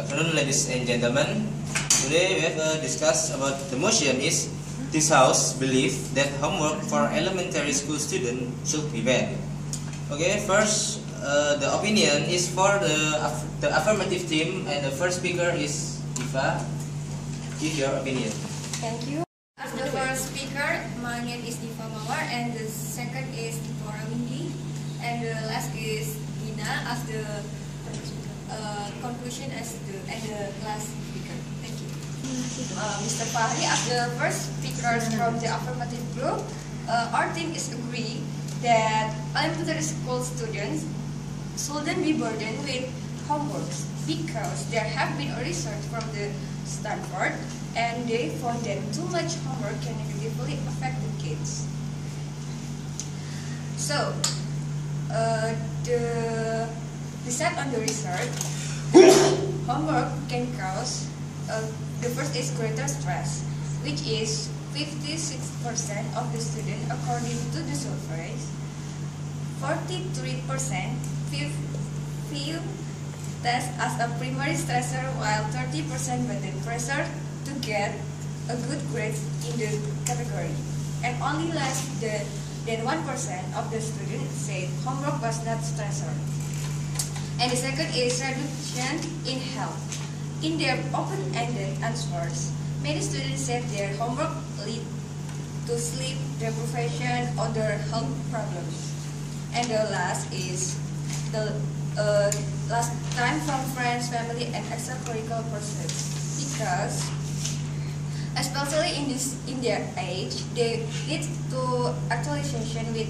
afternoon, ladies and gentlemen. Today we have discussed about the motion is this house believe that homework for elementary school students should be banned. Okay, first the opinion is for the affirmative team, and the first speaker is Diva. Give your opinion. Thank you. As the first speaker, my name is Diva Mawar, and the second is Diva Windy, and the last is Dina as the conclusion and the last speaker. Thank you. Mr. Fahri as the first speaker from the affirmative group. Our team is agree that elementary school students shouldn't be burdened with homeworks because there have been a research from the Stanford and they found that too much homework can negatively affect the kids. So, the result on the research, homework can cause the first is greater stress, which is 56% of the students according to the surveys. 43% feel test as a primary stressor, while 30% were pressure to get a good grade in the category, and only less than 1% of the students said homework was not stressor. And the second is reduction in health. In their open-ended answers, many students said their homework lead to sleep deprivation or other health problems. And the last is the last time from friends, family, and extracurricular pursuits, because especially in their age, they need to actualization with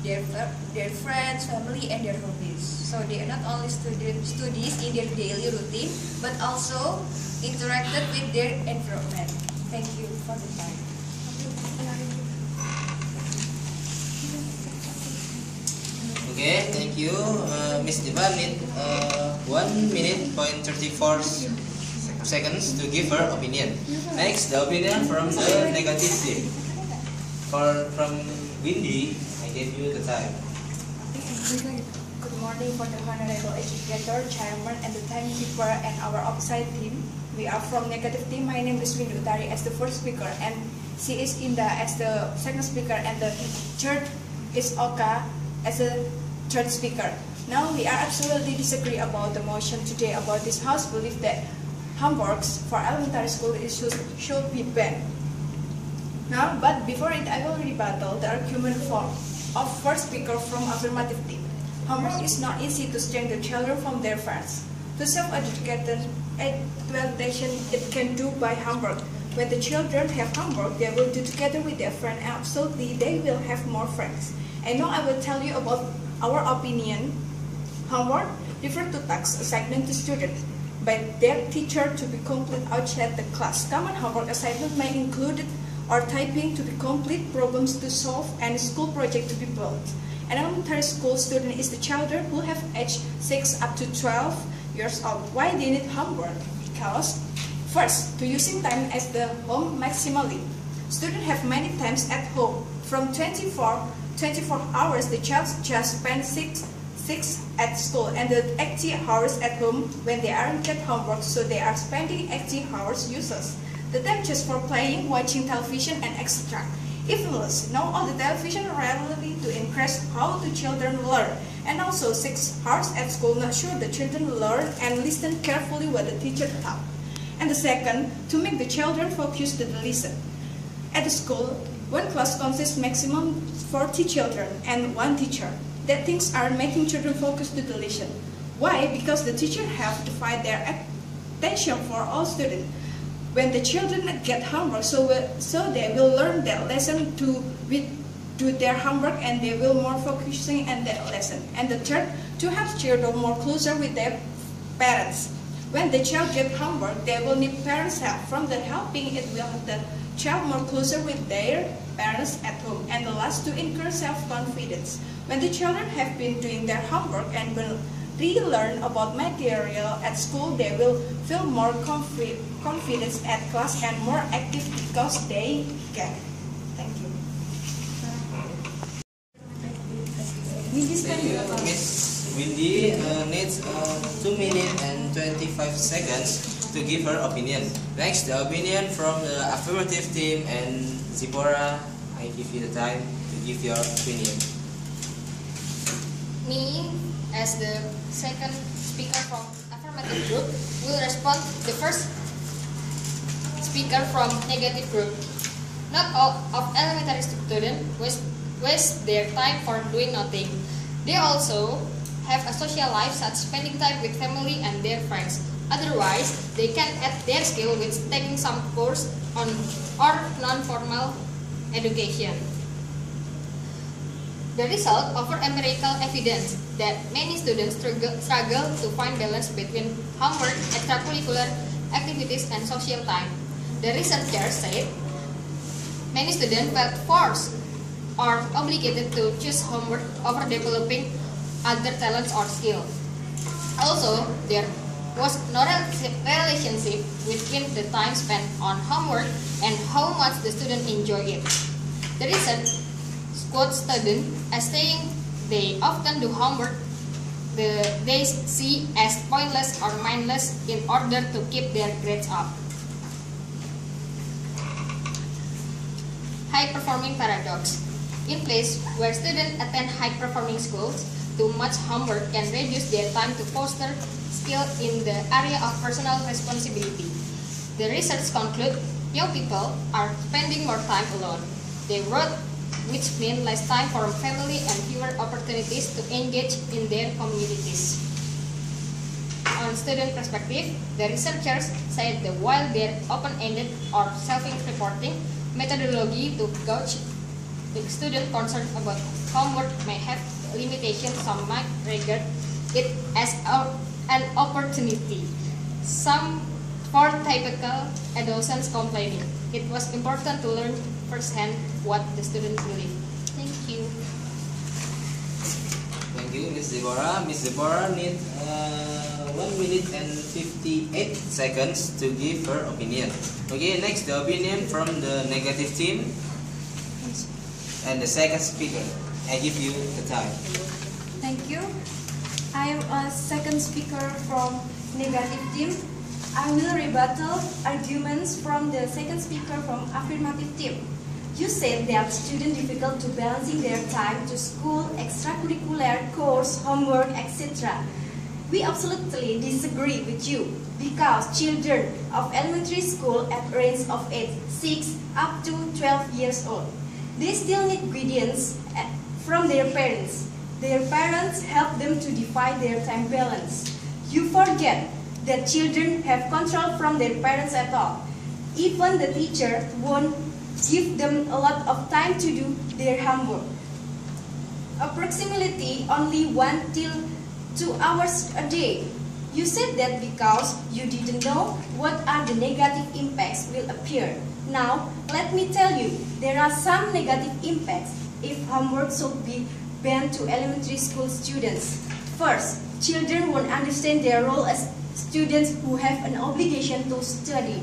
their friends, family, and their hobbies. So they are not only studies in their daily routine, but also interacted with their environment. Thank you for the time. Okay, thank you, Miss Diva. Need 1 minute point 34 seconds to give her opinion. Next, the opinion from the negative team. From Windy, I give you the time. Good morning for the honorable educator, chairman, and the timekeeper, and our outside team. We are from negative team. My name is Windy Utari as the first speaker, and she is Inda as the second speaker, and the third is Oka as the third speaker. Now we are absolutely disagree about the motion today about this house belief that homeworks for elementary school should be banned. Now, but before it, I will rebuttal the argument of first speaker from affirmative team. Homework is not easy to string the children from their parents. To self-education, it can do by homework. When the children have homework, they will do together with their friend, and absolutely they will have more friends. And now I will tell you about our opinion. Homework refer to task assignment to students by their teacher to be complete outside the class. Common homework assignment may include or typing to be complete, problems to solve, and school project to be built. An elementary school student is the children who have age 6 up to 12 years old. Why they need homework? Because first, to using time as the home maximally. Students have many times at home. From 24 hours, the child just spends 6 at school and the 80 hours at home when they aren't get homework, so they are spending 80 hours useless. The time just for playing, watching television, and etc. If us know all the television rarely to encourage how the children learn, and also 6 hours at school not sure the children learn and listen carefully what the teacher taught. And the second, to make the children focus to the lesson. At the school, one class consists maximum 40 children and one teacher. That things are making children focus to the lesson. Why? Because the teacher have to divide their attention for all students. When the children get homework, so they will learn that lesson to do their homework, and they will more focusing on that lesson. And the third, to have children more closer with their parents. When the child get homework, they will need parents' help. From the helping, it will have the child more closer with their parents at home. And the last, to encourage self-confidence. When the children have been doing their homework and will relearn about material at school, they will feel more confidence at class and more active because they get it. Thank you. Thank you, Miss Windy. Needs 2 minutes and 25 seconds to give her opinion. Next, the opinion from the affirmative team, and Zipporah, I give you the time to give your opinion. Me, as the second speaker from affirmative group, will respond to the first speaker from negative group. Not all of elementary students waste their time for doing nothing. They also have a social life, such as spending time with family and their friends. Otherwise, they can add their skill with taking some course on or non-formal education. The result offer empirical evidence that many students struggle to find balance between homework, extracurricular activities, and social time. The researchers said many students felt forced or obligated to choose homework over developing other talents or skills. Also, there was no relationship between the time spent on homework and how much the student enjoyed it. The research quotes students as saying they often do homework they see as pointless or mindless in order to keep their grades up. High-performing paradox. In place where students attend high-performing schools, too much homework can reduce their time to foster skill in the area of personal responsibility. The research conclude young people are spending more time alone. They wrote, which means less time for family and fewer opportunities to engage in their communities. On student perspective, the researchers said that while their open-ended or self-reporting methodology to gauge the student concerned about homework may have limitations, some might regard it as an opportunity. Some for typical adolescents complaining. It was important to learn firsthand what the students believe. Thank you. Thank you, Ms. Deborah. Ms. Deborah needs 1 minute and 58 seconds to give her opinion. Okay, next the opinion from the negative team and the second speaker. I give you the time. Thank you. I am a second speaker from negative team. I will rebuttal arguments from the second speaker from affirmative team. You said that students difficult to balancing their time to school, extracurricular, course, homework, etc. We absolutely disagree with you because children of elementary school at range of age 6 up to 12 years old, they still need guidance from their parents. Their parents help them to define their time balance. You forget that children have control from their parents at all. Even the teacher won't give them a lot of time to do their homework. Approximately only 1 till 2 hours a day. You said that because you didn't know what are the negative impacts will appear. Now, let me tell you, there are some negative impacts if homework should be banned to elementary school students. First, children won't understand their role as students who have an obligation to study.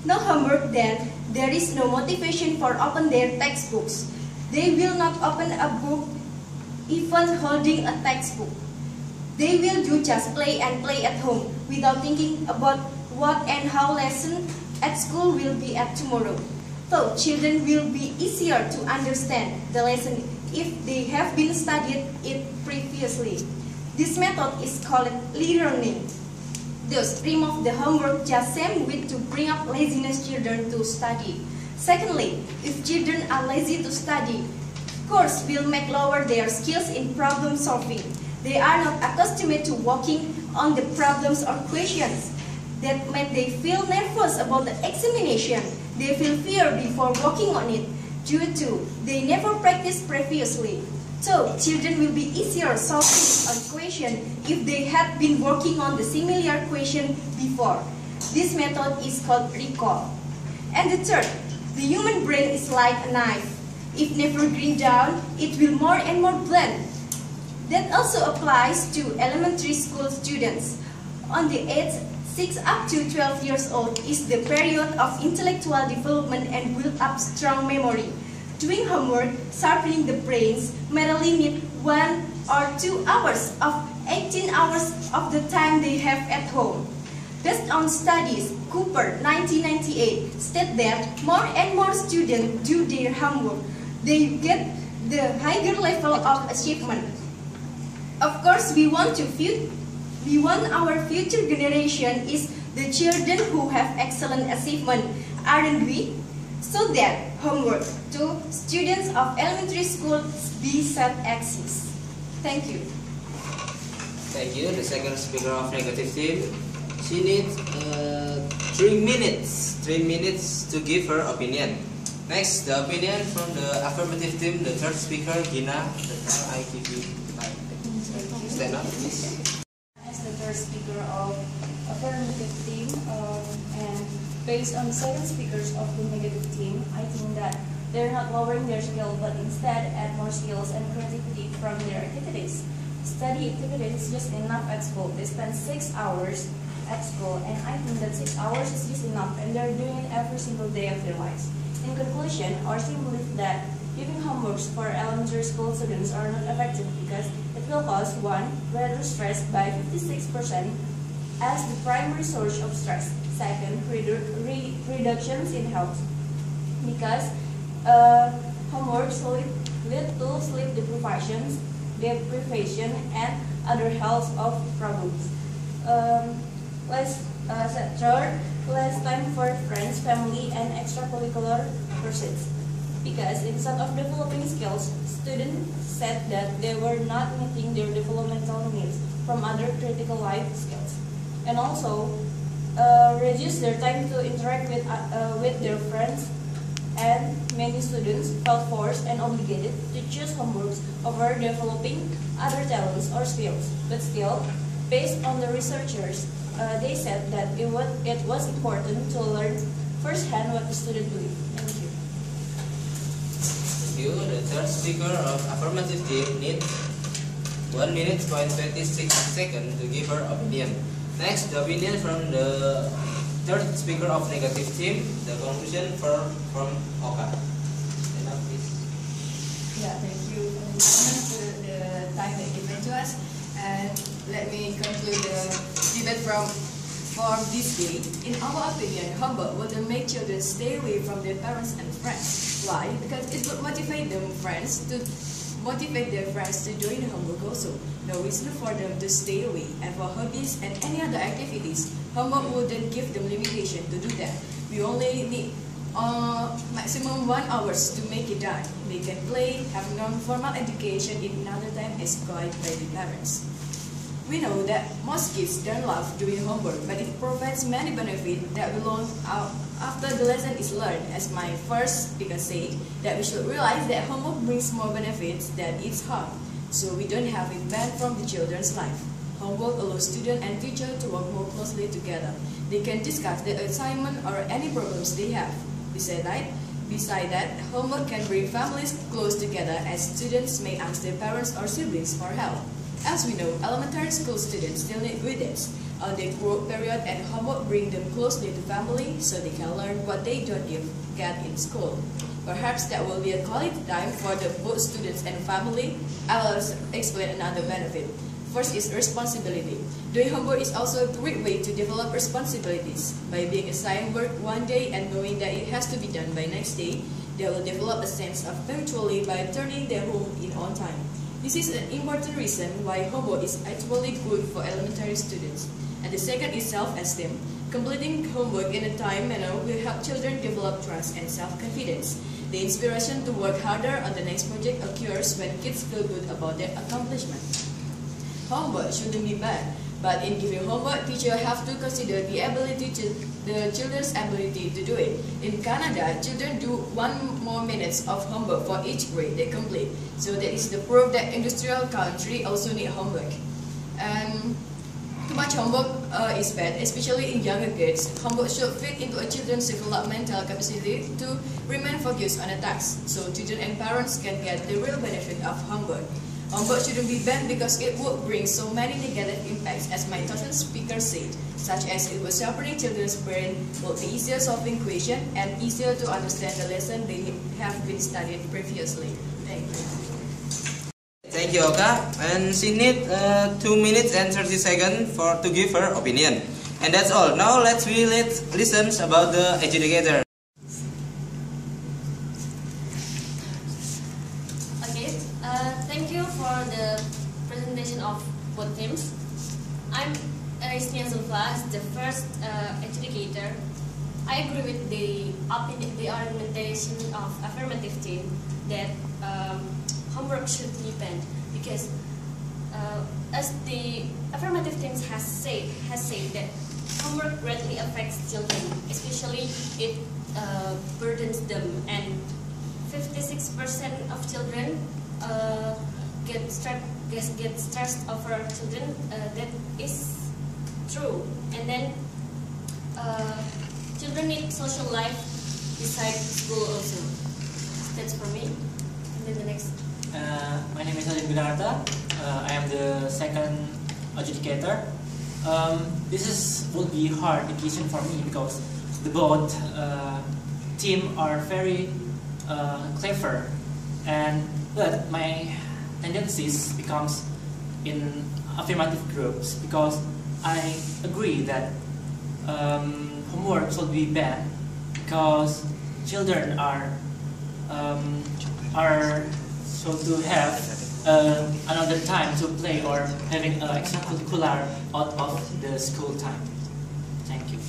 No homework, then there is no motivation for open their textbooks. They will not open a book even holding a textbook. They will do just play and play at home without thinking about what and how lesson at school will be at tomorrow. So children will be easier to understand the lesson if they have been studied it previously. This method is called learning. Thus, remove the homework just same with to bring up laziness children to study. Secondly, if children are lazy to study, course will make lower their skills in problem solving. They are not accustomed to working on the problems or questions. That made they feel nervous about the examination. They feel fear before working on it due to they never practiced previously. So, children will be easier solving a question if they had been working on the similar question before. This method is called recall. And the third, the human brain is like a knife. If never grind down, it will more and more blunt. That also applies to elementary school students. On the age 6 up to 12 years old is the period of intellectual development and build up strong memory. Doing homework, sharpening the brains, merely need 1 or 2 hours of 18 hours of the time they have at home. Based on studies, Cooper 1998 state that more and more students do their homework, they get the higher level of achievement. Of course, we want our future generation is the children who have excellent achievement, aren't we? So that homework to students of elementary school be set exist. Thank you. Thank you. The second speaker of negative team, she needs 3 minutes. 3 minutes to give her opinion. Next, the opinion from the affirmative team, the third speaker, Gina. I give you time. Stand up, please. As the third speaker of affirmative team, and based on the second speakers of the negative team, I think that they're not lowering their skill, but instead add more skills and creativity from their activities. Study activities is just enough at school. They spend 6 hours at school, and I think that 6 hours is just enough, and they're doing it every single day of their lives. In conclusion, our team believes that giving homeworks for elementary school students are not effective because it will cause 1. Reduce stress by 56% as the primary source of stress. 2. Reductions in health because homeworks lead to sleep deprivation and other health of problems. Third, less time for friends, family, and extracurricular pursuits. Because instead of developing skills, students said that they were not meeting their developmental needs from other critical life skills. And also, reduce their time to interact with their friends, and many students felt forced and obligated to choose homeworks over developing other talents or skills. But still, based on the researchers, they said that it was important to learn firsthand what the student believed. Thank you. Thank you. The third speaker of affirmative team needs 1 minute and 26 seconds to give her opinion. Next, the opinion from the third speaker of negative team, the conclusion from Oka. Stand up, please. Yeah, thank you for the time that given to us. And let me conclude the debate from this day. In our opinion, homework will make children stay away from their parents and friends. Why? Because it would motivate their friends to join the homework also. No reason for them to stay away. And for hobbies and any other activities, homework wouldn't give them limitation to do that. We only need maximum 1 hour to make it done. They can play, have non-formal education in another time as guided by the parents. We know that most kids don't love doing homework, but it provides many benefits that will learn after the lesson is learned. As my first speaker said, that we should realize that homework brings more benefits than its harm, so we don't have it banned from the children's life. Homework allows students and teachers to work more closely together. They can discuss their assignment or any problems they have. Besides that, homework can bring families close together as students may ask their parents or siblings for help. As we know, elementary school students still need guidance on their growth period, and homework brings them closely to family so they can learn what they don't get in school. Perhaps that will be a quality time for both students and family. I'll explain another benefit. First is responsibility. Doing homework is also a great way to develop responsibilities. By being assigned work one day and knowing that it has to be done by next day, they will develop a sense of punctuality by turning their home in on time. This is an important reason why homework is actually good for elementary students. And the second is self-esteem. Completing homework in a time manner will help children develop trust and self-confidence. The inspiration to work harder on the next project occurs when kids feel good about their accomplishment. Homework shouldn't be bad, but in giving homework, teachers have to consider the children's ability to do it. In Canada, children do 1 more minutes of homework for each grade they complete. So that is the proof that industrial country also need homework. And too much homework is bad, especially in younger grades. Homework should fit into a children's developmental capacity to remain focused on a task, so children and parents can get the real benefit of homework. Homework shouldn't be banned because it would bring so many negative impacts, as my thousand speaker said, such as it was sharpening children's brain, would be easier solving questions, and easier to understand the lesson they have been studied previously. Thank you. Thank you, Oka. And she needs 2 minutes and 30 seconds to give her opinion. And that's all. Now let's listen about the educator. Okay, thank you for the presentation of both teams. I'm Arisnia Zulfa, the first educator. I agree with the argumentation of affirmative team that homework should be banned because as the affirmative teams has said that homework greatly affects children, especially it burdens them, and 56% of children get stressed over children. That is true. And then children need social life beside school also. That's for me. And then the next. My name is Alim Gunarta. I am the second adjudicator. Will be hard decision for me because the both team are very clever, but my tendencies becomes in affirmative groups because I agree that homework should be banned because children are so to have another time to play or having extracurricular out of the school time. Thank you.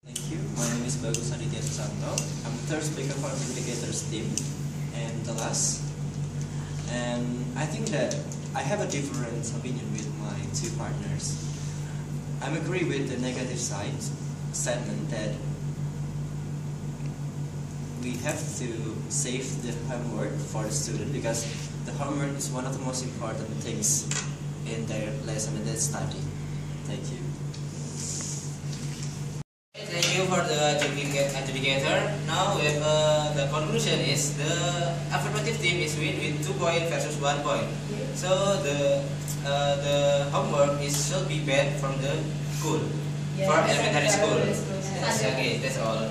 Thank you. My name is Bagus Aditya Susanto. I'm the third speaker for the educators team and the last. And I think that I have a different opinion with my two partners. I agree with the negative side statement that we have to save the homework for the student because the homework is one of the most important things in their lesson and their study. Thank you. Thank you for the adjudicator. Now we have the conclusion is the affirmative team is win with 2 points versus 1 point. So the homework should be banned from the school for elementary school. Yes, okay, that's all.